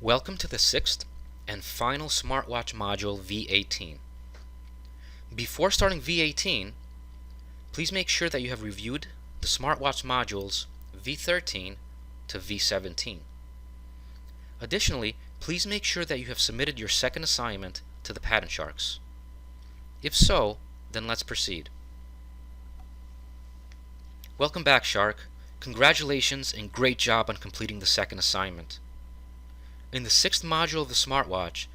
Welcome to the sixth and final smartwatch module V18. Before starting V18, please make sure that you have reviewed the smartwatch modules V13 to V17. Additionally, please make sure that you have submitted your second assignment to the Patent Sharks. If so, then let's proceed. Welcome back, Shark. Congratulations and great job on completing the second assignment. In the sixth module of the smartwatch,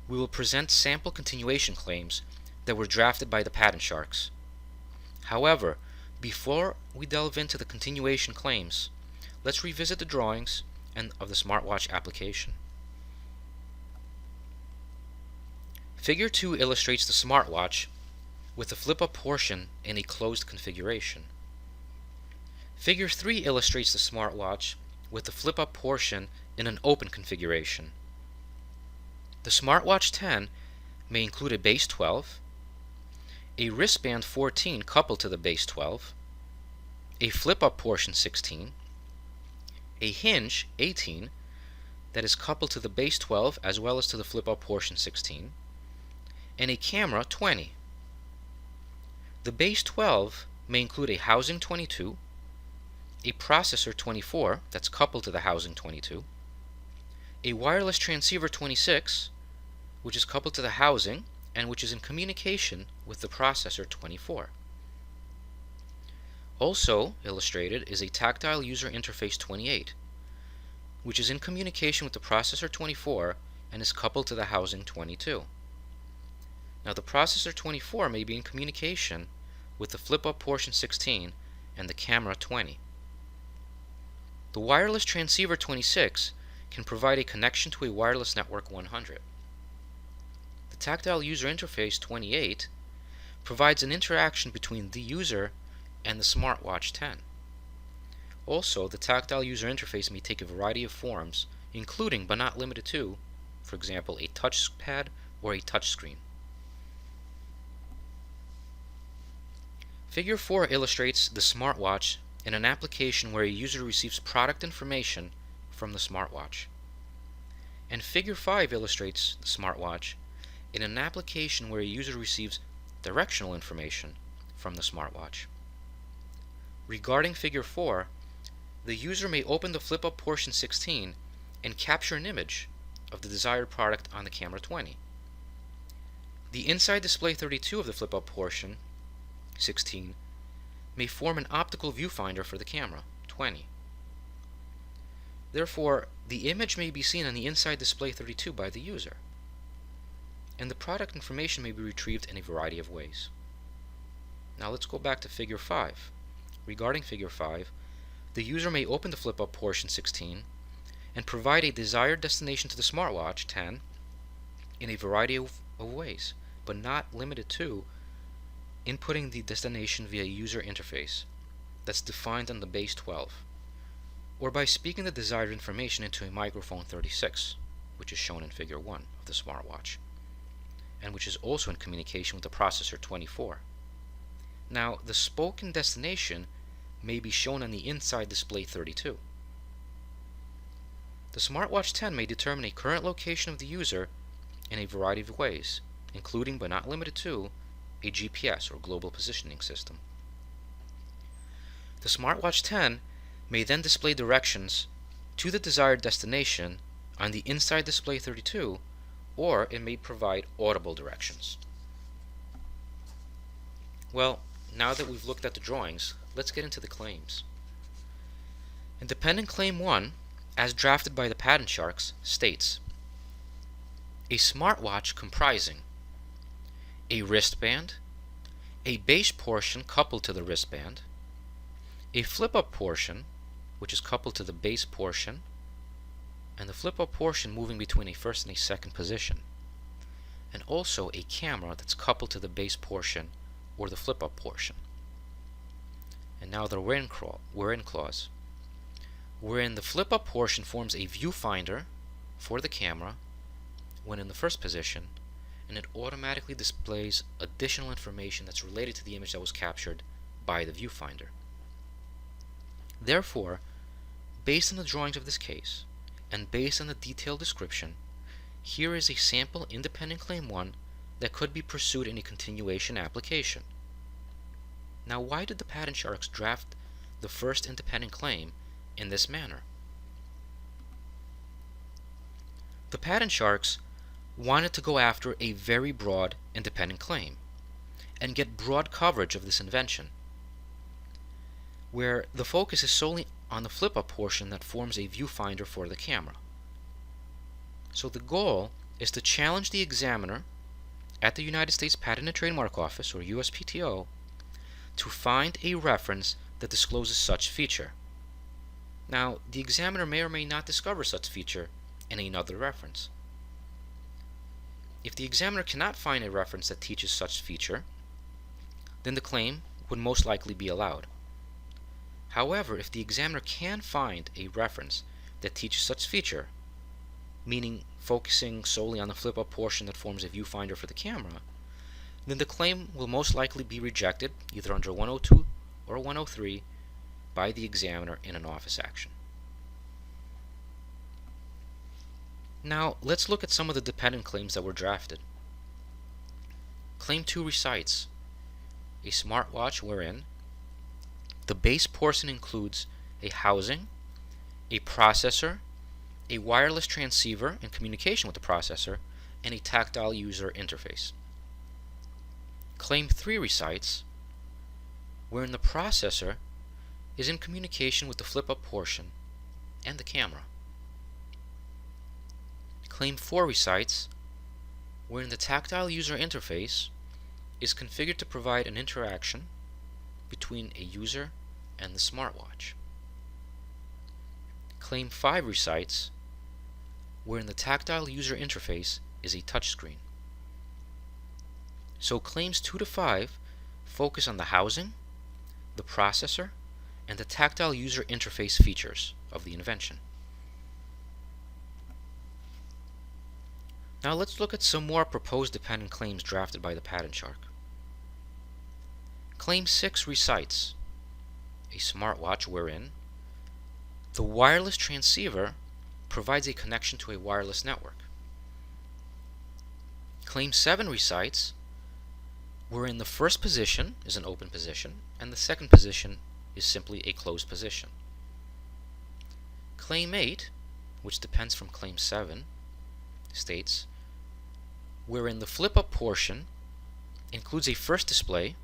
we will present sample continuation claims that were drafted by the Patent Sharks. However, before we delve into the continuation claims, let's revisit the drawings of the smartwatch application. Figure 2 illustrates the smartwatch with the flip-up portion in a closed configuration. Figure 3 illustrates the smartwatch with the flip-up portion in an open configuration. The smartwatch 10 may include a base 12, a wristband 14 coupled to the base 12, a flip-up portion 16, a hinge 18 that is coupled to the base 12 as well as to the flip-up portion 16, and a camera 20. The base 12 may include a housing 22, a processor 24 that's coupled to the housing 22, a wireless transceiver 26 which is coupled to the housing and which is in communication with the processor 24. Also illustrated is a tactile user interface 28 which is in communication with the processor 24 and is coupled to the housing 22. Now the processor 24 may be in communication with the flip-up portion 16 and the camera 20. The wireless transceiver 26 can provide a connection to a wireless network 100. The tactile user interface 28 provides an interaction between the user and the smartwatch 10. Also, the tactile user interface may take a variety of forms, including but not limited to, for example, a touchpad or a touchscreen. Figure 4 illustrates the smartwatch in an application where a user receives product information from the smartwatch. And Figure 5 illustrates the smartwatch in an application where a user receives directional information from the smartwatch. Regarding Figure 4, the user may open the flip-up portion 16 and capture an image of the desired product on the camera 20. The inside display 32 of the flip-up portion 16 may form an optical viewfinder for the camera 20. Therefore, the image may be seen on the inside display 32 by the user, and the product information may be retrieved in a variety of ways. Now let's go back to Figure 5. Regarding Figure 5, the user may open the flip-up portion 16 and provide a desired destination to the smartwatch 10 in a variety of ways, but not limited to inputting the destination via user interface that's defined on the base 12, or by speaking the desired information into a microphone 36, which is shown in Figure 1 of the smartwatch, and which is also in communication with the processor 24. Now, the spoken destination may be shown on the inside display 32. The smartwatch 10 may determine a current location of the user in a variety of ways, including but not limited to a GPS or global positioning system. The smartwatch 10 may then display directions to the desired destination on the inside display 32, or it may provide audible directions. Well, now that we've looked at the drawings, let's get into the claims. Independent Claim 1, as drafted by the Patent Sharks, states a smartwatch comprising a wristband, a base portion coupled to the wristband, a flip-up portion which is coupled to the base portion, and the flip-up portion moving between a first and a second position, and also a camera that's coupled to the base portion or the flip-up portion. And now the wherein clause, wherein the flip-up portion forms a viewfinder for the camera when in the first position, and it automatically displays additional information that's related to the image that was captured by the viewfinder. Therefore, based on the drawings of this case, and based on the detailed description, here is a sample independent Claim 1 that could be pursued in a continuation application. Now, why did the patent sharks draft the first independent claim in this manner? The patent sharks wanted to go after a very broad independent claim and get broad coverage of this invention, where the focus is solely on the flip-up portion that forms a viewfinder for the camera. So the goal is to challenge the examiner at the United States Patent and Trademark Office, or USPTO, to find a reference that discloses such feature. Now, the examiner may or may not discover such feature in another reference. If the examiner cannot find a reference that teaches such feature, then the claim would most likely be allowed. However, if the examiner can find a reference that teaches such feature, meaning focusing solely on the flip-up portion that forms a viewfinder for the camera, then the claim will most likely be rejected either under 102 or 103 by the examiner in an office action. Now, let's look at some of the dependent claims that were drafted. Claim 2 recites a smartwatch wherein the base portion includes a housing, a processor, a wireless transceiver in communication with the processor, and a tactile user interface. Claim 3 recites wherein the processor is in communication with the flip-up portion and the camera. Claim 4 recites wherein the tactile user interface is configured to provide an interaction between a user and the smartwatch. Claim 5 recites wherein the tactile user interface is a touchscreen. So claims 2 to 5 focus on the housing, the processor, and the tactile user interface features of the invention. Now let's look at some more proposed dependent claims drafted by the patent shark. Claim 6 recites a smartwatch wherein the wireless transceiver provides a connection to a wireless network. Claim 7 recites wherein the first position is an open position and the second position is simply a closed position. Claim 8, which depends from Claim 7, states wherein the flip-up portion includes a first display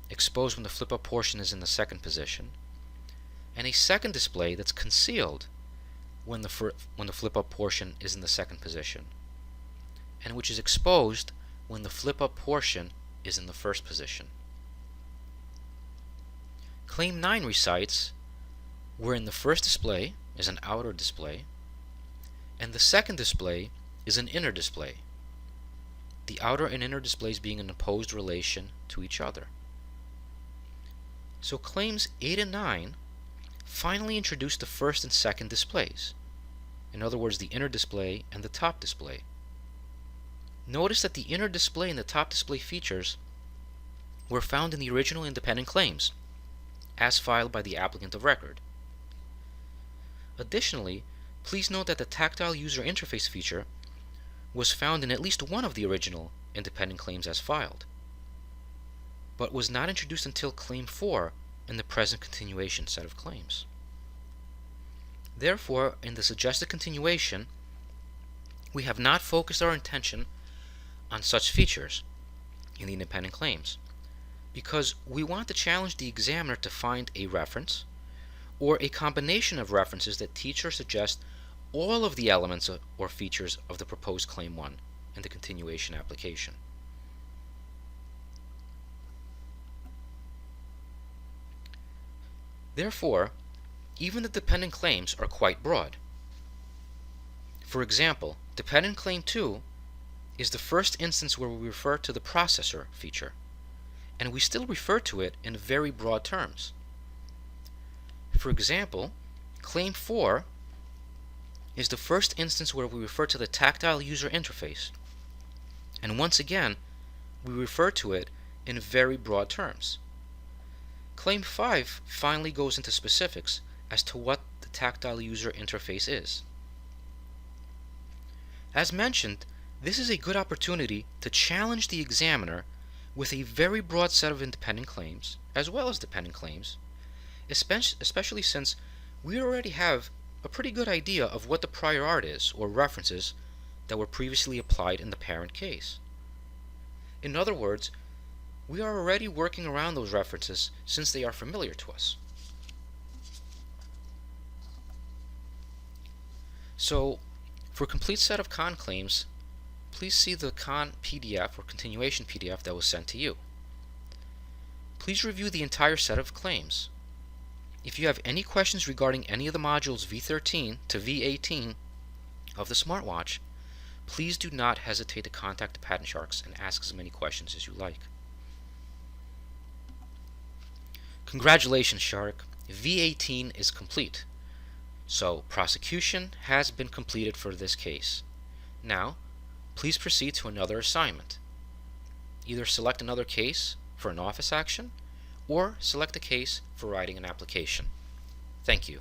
exposed when the flip-up portion is in the second position, and a second display that's concealed when the flip-up portion is in the second position, and which is exposed when the flip-up portion is in the first position. Claim 9 recites wherein the first display is an outer display, and the second display is an inner display, the outer and inner displays being in opposed relation to each other. So claims 8 and 9 finally introduce the first and second displays, in other words the inner display and the top display. Notice that the inner display and the top display features were found in the original independent claims, as filed by the applicant of record. Additionally, please note that the tactile user interface feature was found in at least one of the original independent claims as filed, but was not introduced until Claim 4 in the present continuation set of claims. Therefore, in the suggested continuation, we have not focused our attention on such features in the independent claims, because we want to challenge the examiner to find a reference or a combination of references that teach or suggest all of the elements or features of the proposed Claim 1 in the continuation application. Therefore, even the dependent claims are quite broad. For example, dependent Claim 2 is the first instance where we refer to the processor feature, and we still refer to it in very broad terms. For example, Claim 4 is the first instance where we refer to the tactile user interface, and once again, we refer to it in very broad terms. Claim 5 finally goes into specifics as to what the tactile user interface is. As mentioned, this is a good opportunity to challenge the examiner with a very broad set of independent claims, as well as dependent claims, especially since we already have a pretty good idea of what the prior art is, or references, that were previously applied in the parent case. In other words, we are already working around those references since they are familiar to us. So, for a complete set of con claims, please see the con PDF or continuation PDF that was sent to you. Please review the entire set of claims. If you have any questions regarding any of the modules V13 to V18 of the smartwatch, please do not hesitate to contact the Patent Sharks and ask as many questions as you like. Congratulations, Shark! V18 is complete. So, prosecution has been completed for this case. Now, please proceed to another assignment. Either select another case for an office action, or select a case for writing an application. Thank you.